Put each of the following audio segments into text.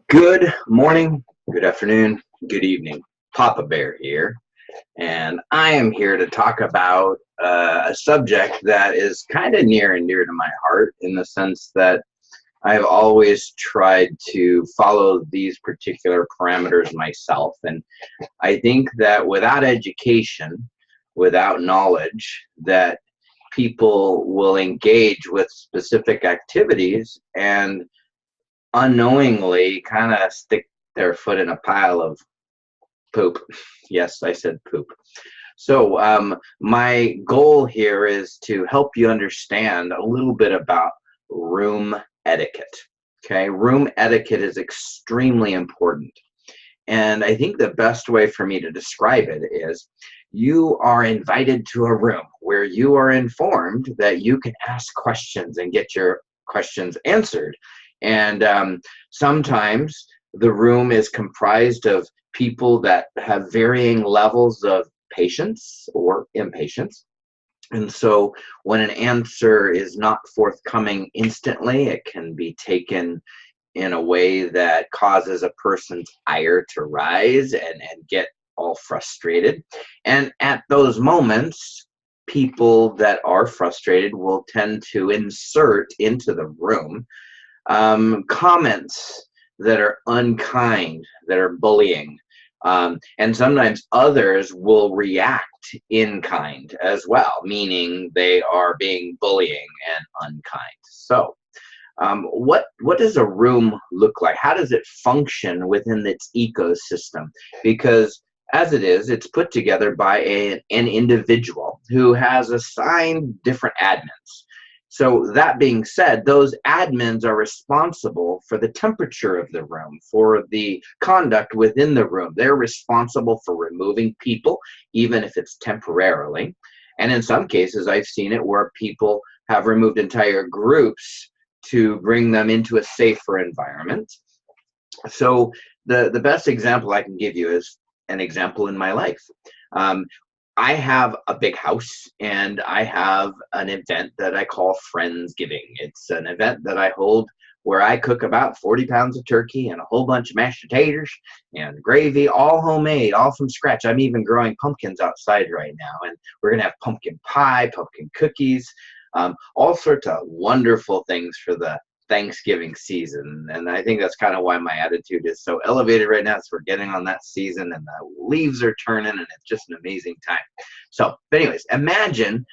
Good morning, good afternoon, good evening. Papa Bear here, and I am here to talk about a subject that is kind of near and dear to my heart in the sense that I've always tried to follow these particular parameters myself. And I think that without education, without knowledge, that people will engage with specific activities and unknowingly kind of stick their foot in a pile of poop. Yes, I said poop. So, my goal here is to help you understand a little bit about room etiquette. Okay, room etiquette is extremely important. And I think the best way for me to describe it is you are invited to a room where you are informed that you can ask questions and get your questions answered. And sometimes the room is comprised of people that have varying levels of patience or impatience. And so when an answer is not forthcoming instantly, it can be taken in a way that causes a person's ire to rise and get all frustrated. And at those moments, people that are frustrated will tend to insert into the room comments that are unkind, that are bullying. And sometimes others will react in kind as well, meaning they are being bullying and unkind. So, what does a room look like? How does it function within its ecosystem? Because as it is, it's put together by an individual who has assigned different admins. So that being said, those admins are responsible for the temperature of the room, for the conduct within the room. They're responsible for removing people, even if it's temporarily. And in some cases, I've seen it where people have removed entire groups to bring them into a safer environment. So the best example I can give you is an example in my life. Um, I have a big house and I have an event that I call Friendsgiving. It's an event that I hold where I cook about 40 pounds of turkey and a whole bunch of mashed potatoes and gravy, all homemade, all from scratch. I'm even growing pumpkins outside right now, and we're going to have pumpkin pie, pumpkin cookies, all sorts of wonderful things for the Thanksgiving season. And I think that's kind of why my attitude is so elevated right now. So we're getting on that season and the leaves are turning and it's just an amazing time. So, but anyways, imagine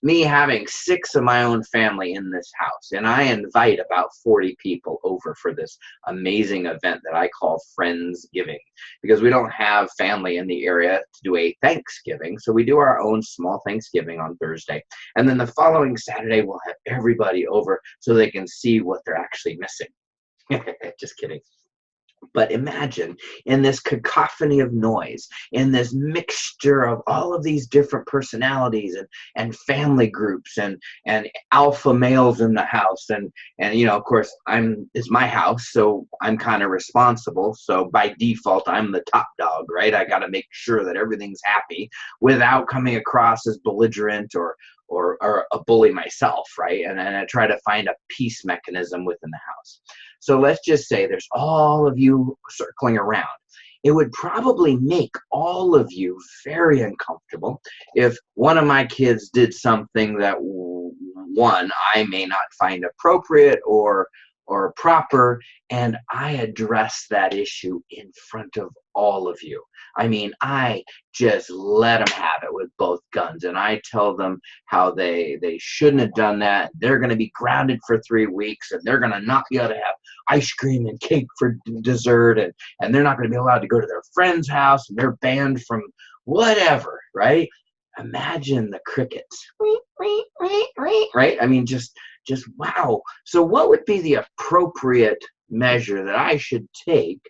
me having 6 of my own family in this house, and I invite about 40 people over for this amazing event that I call Friendsgiving, because we don't have family in the area to do a Thanksgiving, so we do our own small Thanksgiving on Thursday, and then the following Saturday we'll have everybody over so they can see what they're actually missing. Just kidding. But imagine in this cacophony of noise, in this mixture of all of these different personalities and family groups and alpha males in the house, and of course it's my house, so I'm kind of responsible. So by default, I'm the top dog, right? I got to make sure that everything's happy without coming across as belligerent or a bully myself, right? And I try to find a peace mechanism within the house. So let's just say there's all of you circling around. It would probably make all of you very uncomfortable if one of my kids did something that one I may not find appropriate or proper, and I address that issue in front of all of you. I mean, I just let them have it with both guns, and I tell them how they shouldn't have done that. They're going to be grounded for 3 weeks, and they're going to not be able to have ice cream and cake for dessert, and they're not going to be allowed to go to their friend's house, and they're banned from whatever, right? Imagine the crickets, right? I mean, just wow. So what would be the appropriate measure that I should take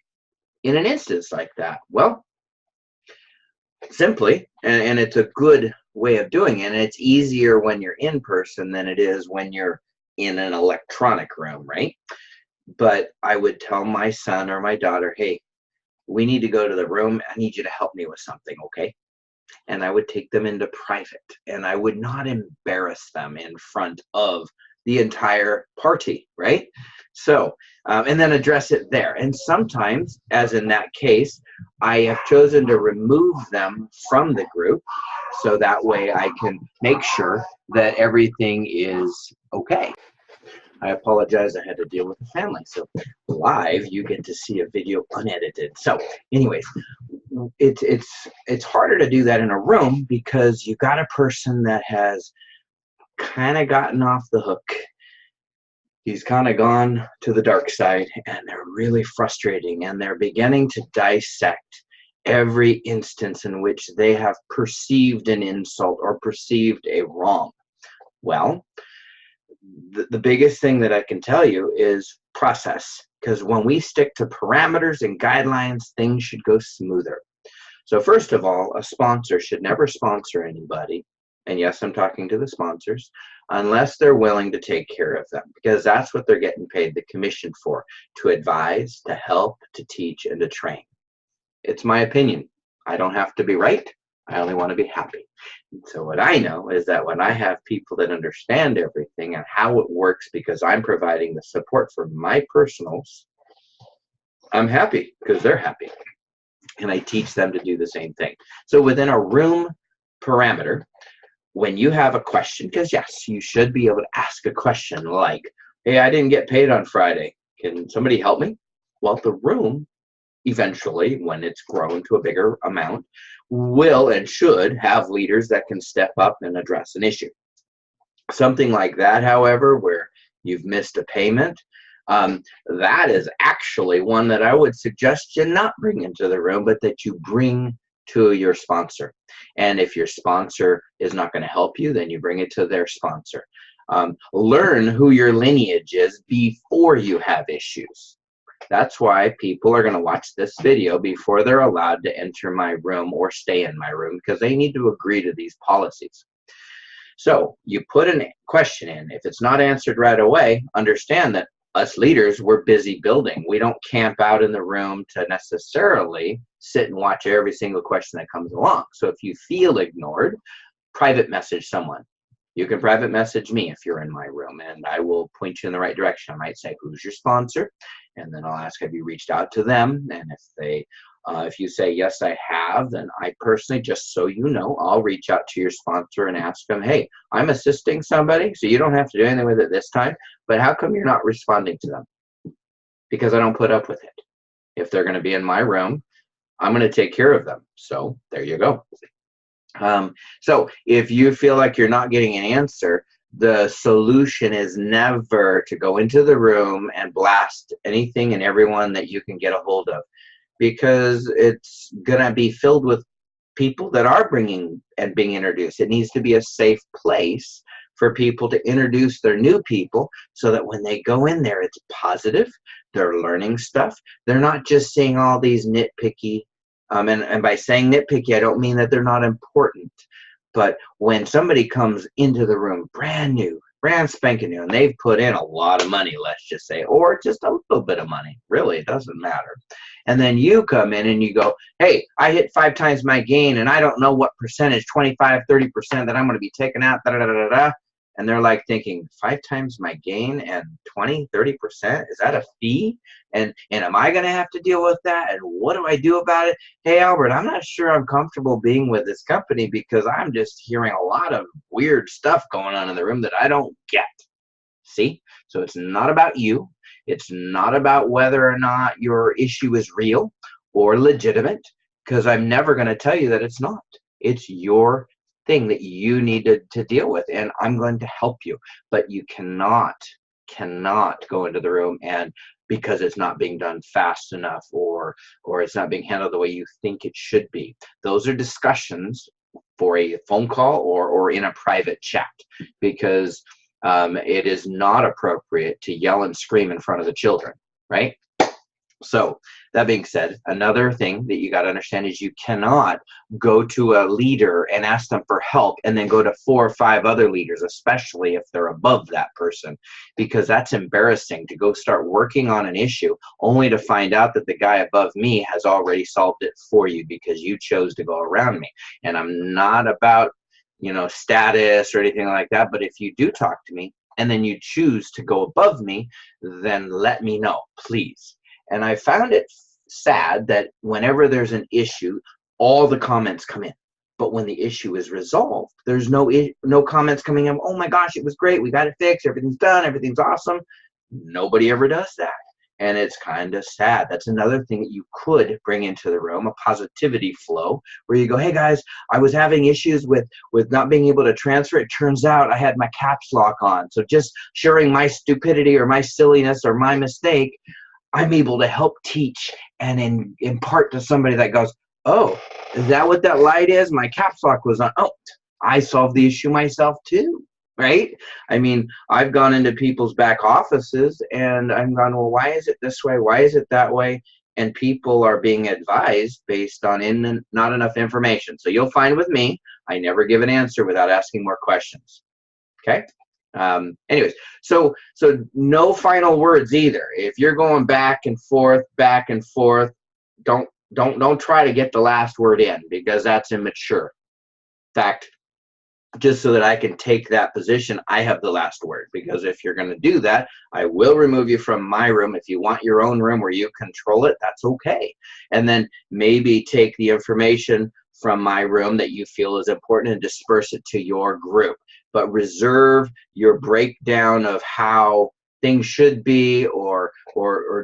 in an instance like that? Well, simply, and it's a good way of doing it, and it's easier when you're in person than it is when you're in an electronic room, right? But I would tell my son or my daughter, hey, we need to go to the room. I need you to help me with something, okay? And I would take them into private, and I would not embarrass them in front of the entire party, right? So, and then address it there. And sometimes, as in that case, I have chosen to remove them from the group so that way I can make sure that everything is okay. I apologize, I had to deal with the family. So live, you get to see a video unedited. So anyways, it's harder to do that in a room because you got a person that has kind of gotten off the hook. He's kind of gone to the dark side, and they're really frustrating, and they're beginning to dissect every instance in which they have perceived an insult or perceived a wrong. Well, the biggest thing that I can tell you is process, because when we stick to parameters and guidelines, things should go smoother. So first of all, a sponsor should never sponsor anybody, and yes, I'm talking to the sponsors, unless they're willing to take care of them, because that's what they're getting paid the commission for, to advise, to help, to teach, and to train. It's my opinion. I don't have to be right. I only want to be happy. So what I know is that when I have people that understand everything and how it works, because I'm providing the support for my personals, I'm happy because they're happy. And I teach them to do the same thing. So within a room parameter, when you have a question, because yes, you should be able to ask a question like, hey, I didn't get paid on Friday. Can somebody help me? Well, the room eventually, when it's grown to a bigger amount, will and should have leaders that can step up and address an issue. Something like that, however, where you've missed a payment, that is actually one that I would suggest you not bring into the room, but that you bring to your sponsor. And if your sponsor is not going to help you, then you bring it to their sponsor. Learn who your lineage is before you have issues. That's why people are going to watch this video before they're allowed to enter my room or stay in my room, because they need to agree to these policies. So you put a question in. If it's not answered right away, understand that us leaders, we're busy building. We don't camp out in the room to necessarily sit and watch every single question that comes along. So if you feel ignored, private message someone. You can private message me if you're in my room, and I will point you in the right direction. I might say, who's your sponsor? And then I'll ask, have you reached out to them? And if you say, yes, I have, then I personally, just so you know, I'll reach out to your sponsor and ask them, hey, I'm assisting somebody, so you don't have to do anything with it this time, but how come you're not responding to them? Because I don't put up with it. If they're going to be in my room, I'm going to take care of them. So there you go. So if you feel like you're not getting an answer, the solution is never to go into the room and blast anything and everyone that you can get a hold of, because it's going to be filled with people that are bringing and being introduced. It needs to be a safe place for people to introduce their new people, so that when they go in there, it's positive. They're learning stuff. They're not just seeing all these nitpicky, and by saying nitpicky, I don't mean that they're not important. But when somebody comes into the room brand new, brand spanking new, and they've put in a lot of money, let's just say, or just a little bit of money, really, it doesn't matter. And then you come in and you go, hey, I hit 5 times my gain, and I don't know what percentage, 25, 30% that I'm going to be taking out, da, da, da, da, da. And they're like thinking, 5 times my gain and 20, 30%? Is that a fee? And am I going to have to deal with that? And what do I do about it? Hey, Albert, I'm not sure I'm comfortable being with this company, because I'm just hearing a lot of weird stuff going on in the room that I don't get. See? So it's not about you. It's not about whether or not your issue is real or legitimate, because I'm never going to tell you that it's not. It's your thing that you need to deal with, and I'm going to help you. But you cannot go into the room, and because it's not being done fast enough, or it's not being handled the way you think it should be. Those are discussions for a phone call or in a private chat, because it is not appropriate to yell and scream in front of the children, right? So that being said, another thing that you got to understand is you cannot go to a leader and ask them for help and then go to 4 or 5 other leaders, especially if they're above that person, because that's embarrassing to go start working on an issue only to find out that the guy above me has already solved it for you because you chose to go around me. And I'm not about, status or anything like that, but if you do talk to me, and then you choose to go above me, then let me know, please. And I found it sad that whenever there's an issue, all the comments come in. But when the issue is resolved, there's no comments coming in. Oh my gosh, it was great. We got it fixed. Everything's done. Everything's awesome. Nobody ever does that. And it's kind of sad. That's another thing that you could bring into the room, a positivity flow, where you go, hey guys, I was having issues with not being able to transfer. It turns out I had my caps lock on. So just sharing my stupidity or my silliness or my mistake, I'm able to help teach and impart to somebody that goes, oh, is that what that light is? My caps lock was on. Oh, I solved the issue myself too. Right? I mean, I've gone into people's back offices and I'm gone, well, why is it this way? Why is it that way? And people are being advised based on not enough information. So you'll find with me, I never give an answer without asking more questions. Okay? Anyways, so no final words either. If you're going back and forth, don't try to get the last word in, because that's immature. In fact, just so that I can take that position, I have the last word. Because if you're going to do that, I will remove you from my room. If you want your own room where you control it, that's okay. And then maybe take the information from my room that you feel is important and disperse it to your group. But reserve your breakdown of how things should be, or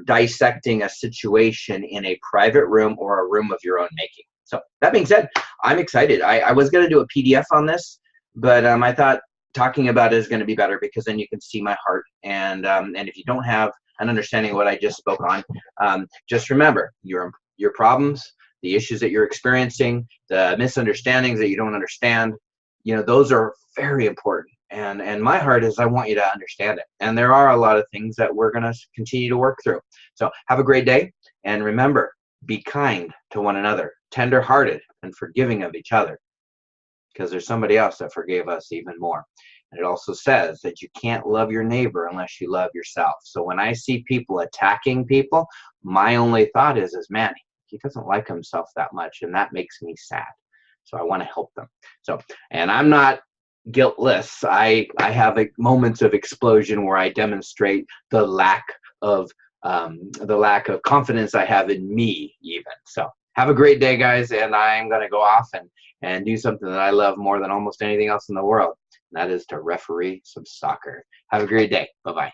dissecting a situation in a private room or a room of your own making. So that being said, I'm excited. I was going to do a PDF on this, but I thought talking about it is going to be better, because then you can see my heart. And if you don't have an understanding of what I just spoke on, just remember your problems, the issues that you're experiencing, the misunderstandings that you don't understand, those are very important. And my heart is I want you to understand it. And there are a lot of things that we're going to continue to work through. So have a great day. And remember, be kind to one another, tender-hearted and forgiving of each other, because there's somebody else that forgave us even more. And it also says that you can't love your neighbor unless you love yourself. So when I see people attacking people, my only thought is man, he doesn't like himself that much, and that makes me sad. So I want to help them. So, and I'm not guiltless. I have moments of explosion where I demonstrate the lack of confidence I have in me even. So have a great day, guys, and I'm going to go off and do something that I love more than almost anything else in the world, and that is to referee some soccer. Have a great day. Bye-bye.